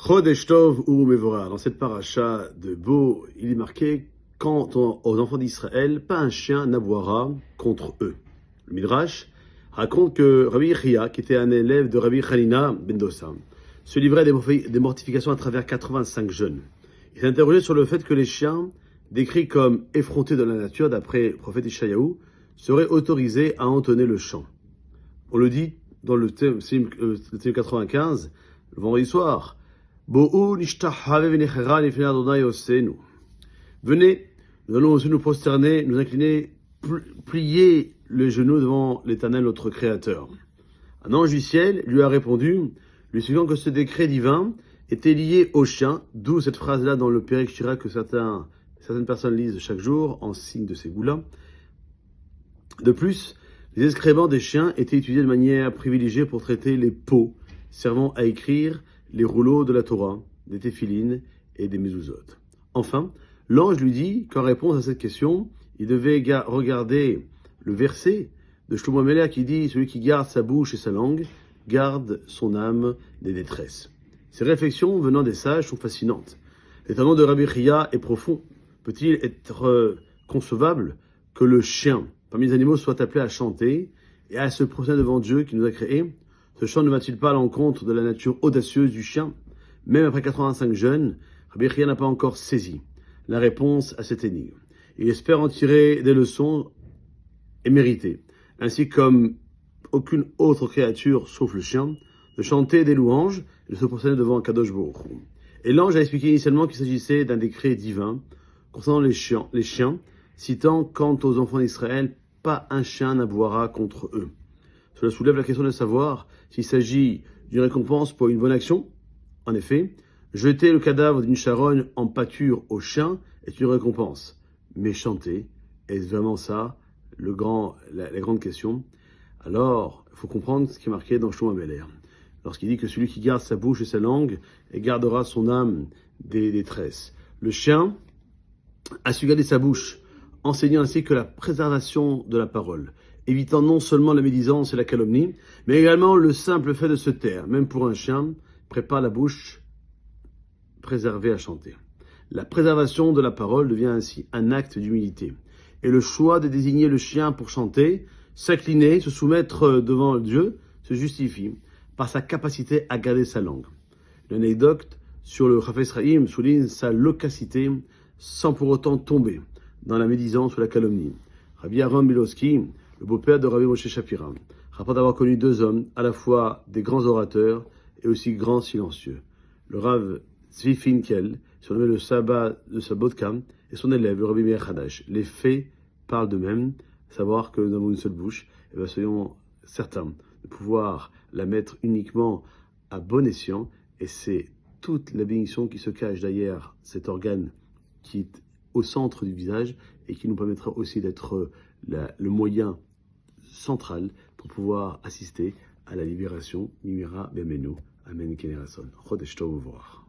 Chodesh Tov ou Mevorah. Dans cette paracha de Bo, il est marqué quant aux enfants d'Israël, pas un chien n'aboiera contre eux. Le Midrash raconte que Rabbi Yechia, qui était un élève de Rabbi Hanina ben Dosa, se livrait à des mortifications à travers 85 jeunes. Il s'est interrogé sur le fait que les chiens, décrits comme effrontés de la nature d'après le prophète Ishayahu, seraient autorisés à entonner le chant. On le dit dans le thème 95, le vendredi soir. Venez, nous allons aussi nous prosterner, nous incliner, plier les genoux devant l'Éternel, notre Créateur. Un ange du ciel lui a répondu, lui expliquant que ce décret divin était lié au chien, d'où cette phrase-là dans le Pérek Shira que certaines personnes lisent chaque jour en signe de ces goûts-là. De plus, les excréments des chiens étaient utilisés de manière privilégiée pour traiter les peaux servant à écrire les rouleaux de la Torah, des téphilines et des mezuzot. Enfin, l'ange lui dit qu'en réponse à cette question, il devait regarder le verset de Shlomo HaMelech qui dit « Celui qui garde sa bouche et sa langue, garde son âme des détresses ». Ces réflexions venant des sages sont fascinantes. L'étonnement de Rabbi Chia est profond. Peut-il être concevable que le chien, parmi les animaux, soit appelé à chanter et à se prosterner devant Dieu qui nous a créés? Ce chant ne va-t-il pas à l'encontre de la nature audacieuse du chien? Même après 85 jeunes, Rabbi Chia n'a pas encore saisi la réponse à cette énigme. Il espère en tirer des leçons et mériter, ainsi comme aucune autre créature sauf le chien, de chanter des louanges et de se prosterner devant un Kadosh Baruch Hu. Et l'ange a expliqué initialement qu'il s'agissait d'un décret divin concernant les chiens, citant quant aux enfants d'Israël, pas un chien n'aboiera contre eux. Cela soulève la question de savoir s'il s'agit d'une récompense pour une bonne action. En effet, jeter le cadavre d'une charogne en pâture aux chiens est une récompense. Mais chanter, est-ce vraiment ça la grande question? Alors, il faut comprendre ce qui est marqué dans Shlomo HaMelech. Lorsqu'il dit que celui qui garde sa bouche et sa langue et gardera son âme des détresses. Le chien a su garder sa bouche, enseignant ainsi que la préservation de la parole, évitant non seulement la médisance et la calomnie, mais également le simple fait de se taire. Même pour un chien, prépare la bouche préservée à chanter. La préservation de la parole devient ainsi un acte d'humilité. Et le choix de désigner le chien pour chanter, s'incliner, se soumettre devant Dieu, se justifie par sa capacité à garder sa langue. L'anecdote sur le Chafetz Chaim souligne sa loquacité sans pour autant tomber dans la médisance ou la calomnie. Rabbi Aaron Bilowski, le beau-père de Rabbi Moshe Shapira, rapporte avoir connu deux hommes, à la fois des grands orateurs et aussi grands silencieux. Le Rav Tzvi Finkel, surnommé le Sabbat de Sabotka, et son élève, le Rabbi Meir Hadash. Les faits parlent d'eux-mêmes, savoir que nous avons une seule bouche, et bien soyons certains de pouvoir la mettre uniquement à bon escient, et c'est toute la bénédiction qui se cache derrière cet organe qui est au centre du visage et qui nous permettra aussi d'être le moyen central pour pouvoir assister à la libération. Mimira Bemenu. Amen Kenerason. Chodesh Tov Uvorach.